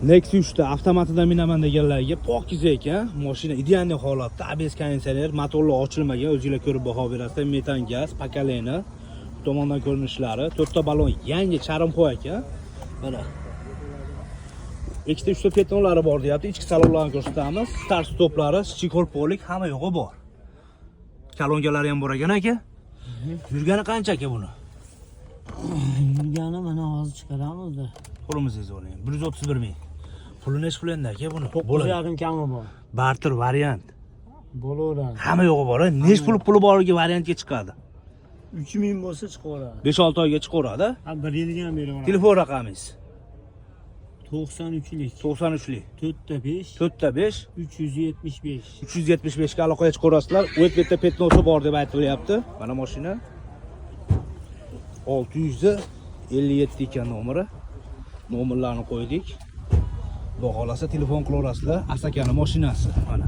Nexus 3 ta avtomatidan minaman deganlarga pokiza ekan. Mashina ideal holatda, ABS konditsioner, motorlar ochilmagan, o'zingizlar ko'rib baho berasizlar. Metan gaz, pakalena, tomondan ko'rinishlari, 4 ta balon yangi charimxo'y ekan. Mana. Ikkita 3 ta petonlari bor deyapti. Ichki salonlarni ko'rsatamiz. Start stoplari, chikol polik hamma yo'g'i bor. Kalongalari ham bor ekan aka. Yurgani qancha aka buni? Yurgani mana hozir chiqaramizda. Qo'limizga oling. 131 ming. Puli necha pul endi aka buni? 9,5 kami bor. Barter variant. Bo'laveradi. Hamma yo'g'i bor. Necha pul borga variantga chiqadi? 3000 bo'lsa chiqaveradi. 5-6 oyga chiqaveradi. Ha 1 yilga ham beraveradi. Telefon raqamingiz? 93lik. 93lik. 4 4 ta 5 375. 375 ga aloqaga chiqarasizlar. O'tbetda petnosi bor deb aytilyapti. Mana mashina 657 ekan nomeri. Nomerlarni qo'ydik. Xudo xolasa telefon qilaverasizlar. Asakani mashinasi mana.